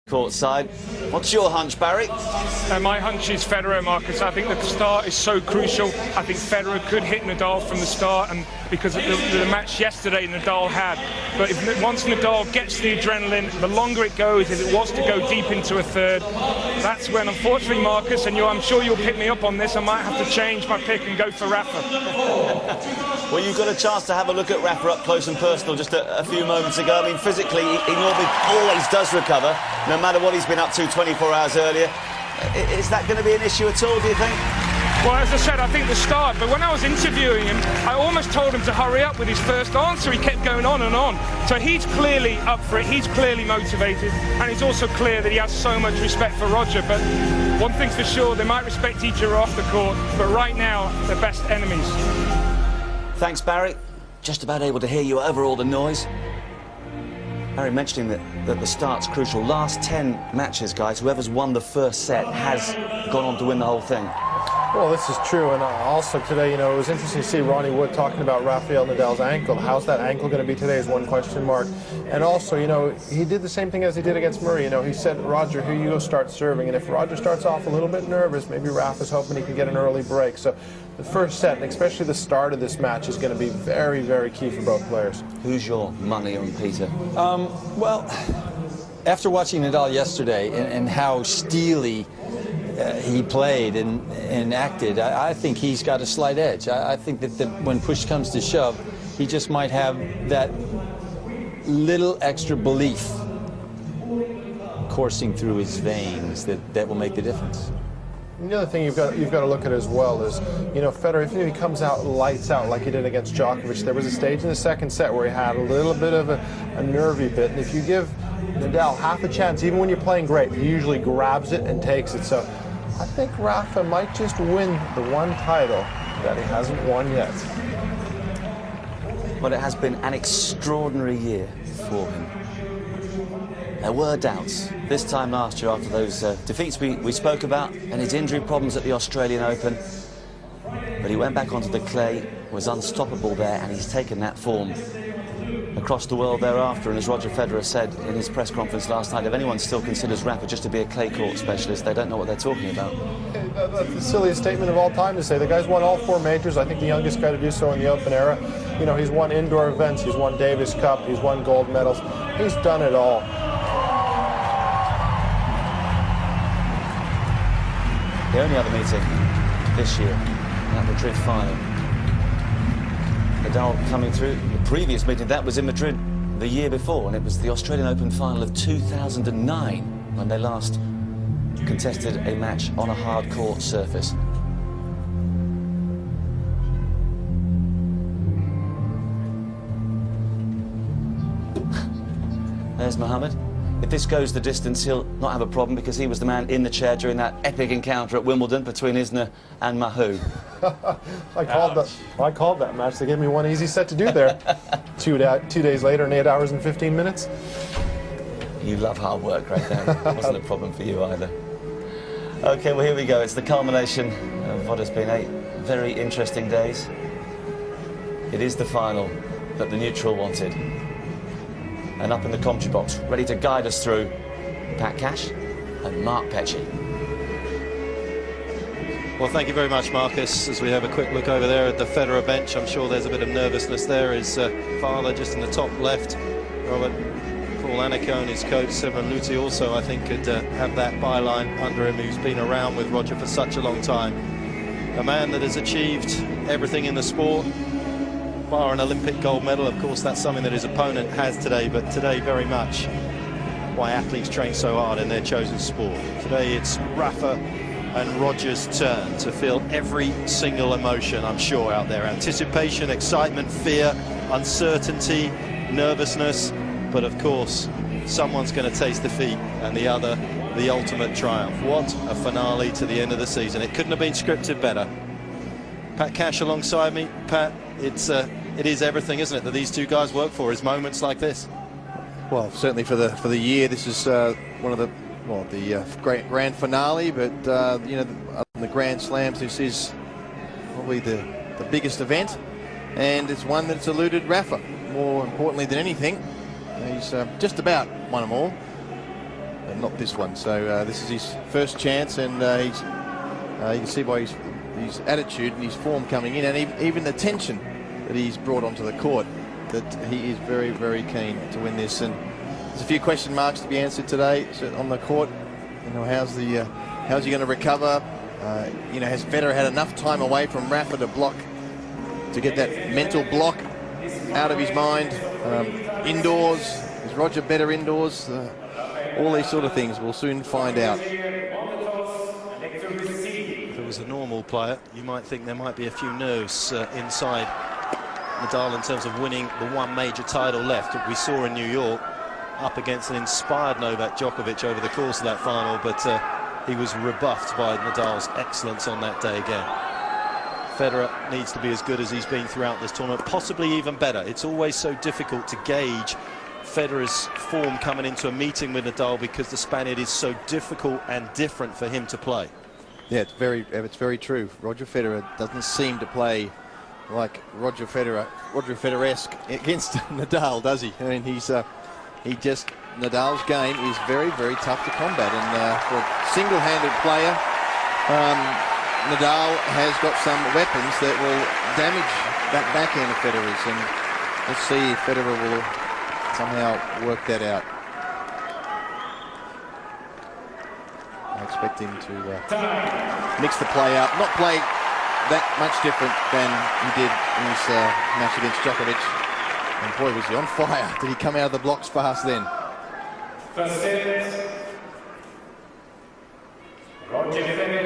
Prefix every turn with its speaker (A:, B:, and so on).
A: Courtside. What's your hunch, Barry?
B: My hunch is Federer, Marcus. I think the start is so crucial. I think Federer could hit Nadal from the start, and because of the match yesterday Nadal had. But once Nadal gets the adrenaline, the longer it goes, if it was to go deep into a third, that's when, unfortunately, Marcus, and I'm sure you'll pick me up on this, I might have to change my pick and go for Rafa.
A: Well, you've got a chance to have a look at Rafa up close and personal just a few moments ago. I mean, physically, he normally always does recover, no matter what he's been up to 24 hours earlier. Is that going to be an issue at all, do you think?
B: Well, as I said, I think the start, but when I was interviewing him, I almost told him to hurry up with his first answer. He kept going on and on. So he's clearly up for it, he's clearly motivated, and it's also clear that he has so much respect for Roger. But one thing's for sure, they might respect each other off the court, but right now, they're best enemies.
A: Thanks, Barry. Just about able to hear you over all the noise. Barry mentioning that the start's crucial. Last 10 matches, guys, whoever's won the first set has gone on to win the whole thing.
C: Well, this is true, and also today, it was interesting to see Ronnie Wood talking about Rafael Nadal's ankle. How's that ankle going to be today is one question mark. And also, he did the same thing as he did against Murray. He said, Roger, here you go, start serving. And if Roger starts off a little bit nervous, maybe Rafa's hoping he can get an early break. So the first set, and especially the start of this match, is going to be very, very key for both players.
A: Who's your money on Peter?
D: Well, after watching Nadal yesterday and how steely he played and acted, I think he's got a slight edge. I think that when push comes to shove, he just might have that little extra belief coursing through his veins that will make the difference.
C: And the other thing you've got to look at as well is, Federer, if he comes out lights out like he did against Djokovic, there was a stage in the second set where he had a little bit of a nervy bit, and if you give Nadal half a chance, even when you're playing great, he usually grabs it and takes it. So I think Rafa might just win the one title that he hasn't won yet.
A: Well, it has been an extraordinary year for him. There were doubts this time last year after those defeats we spoke about and his injury problems at the Australian Open. But he went back onto the clay, was unstoppable there, and he's taken that form across the world thereafter. And as Roger Federer said in his press conference last night, if anyone still considers Rafa just to be a clay court specialist, they don't know what they're talking about.
C: That's the silliest statement of all time to say. The guy's won all 4 majors. I think the youngest guy to do so in the Open era. He's won indoor events, he's won Davis Cup, he's won gold medals. He's done it all.
A: The only other meeting this year, that Madrid final. Nadal coming through. The previous meeting, that was in Madrid the year before, and it was the Australian Open final of 2009 when they last contested a match on a hard court surface. There's Mohammed. If this goes the distance, he'll not have a problem because he was the man in the chair during that epic encounter at Wimbledon between Isner and Mahou.
C: I called that match. They gave me one easy set to do there. 2 days later in 8 hours and 15 minutes.
A: You love hard work right there. Wasn't a problem for you either. OK, well, here we go. It's the culmination of what has been 8 very interesting days. It is the final that the neutral wanted. And up in the commentary box, ready to guide us through, Pat Cash and Mark Petchey.
E: Well, thank you very much, Marcus. As we have a quick look over there at the Federer bench, I'm sure there's a bit of nervousness there. His father just in the top left, Robert Paul Annacone, his coach, Severin Luthi, also, I think, could have that byline under him, who's been around with Roger for such a long time. A man that has achieved everything in the sport, bar an Olympic gold medal. Of course, that's something that his opponent has today, but today very much why athletes train so hard in their chosen sport. Today it's Rafa and Roger's turn to feel every single emotion, I'm sure, out there. Anticipation, excitement, fear, uncertainty, nervousness, but of course someone's going to taste defeat and the other the ultimate triumph. What a finale to the end of the season. It couldn't have been scripted better. Pat Cash alongside me. Pat, it is everything, isn't it, that these two guys work for, is moments like this.
F: Well, certainly for the year, this is one of the great grand finale. But the Grand Slams, this is probably the biggest event, and it's one that's eluded Rafa more importantly than anything. He's just about won them all. not this one. So this is his first chance, and you can see by his attitude and his form coming in, and even the tension that he's brought onto the court, that he is very, very keen to win this. And there's a few question marks to be answered today on the court. You know, how's he going to recover? You know, has Federer had enough time away from Rafa to get that mental block out of his mind? Indoors, is Roger better indoors? All these sort of things we'll soon find out.
E: If it was a normal player, you might think there might be a few nerves inside Nadal in terms of winning the one major title left that we saw in New York, up against an inspired Novak Djokovic over the course of that final, but he was rebuffed by Nadal's excellence on that day again. Federer needs to be as good as he's been throughout this tournament, possibly even better. It's always so difficult to gauge Federer's form coming into a meeting with Nadal because the Spaniard is so difficult and different for him to play.
F: Yeah, it's very true. Roger Federer doesn't seem to play like Roger Federer-esque against Nadal, does he? I mean, Nadal's game is very, very tough to combat, and for a single-handed player, Nadal has got some weapons that will damage that backhand of Federer's, and let's see if Federer will somehow work that out. I expect him to mix the play up, not play that much different than he did in his match against Djokovic. And boy, was he on fire. Did he come out of the blocks fast then?
B: Roger Federer.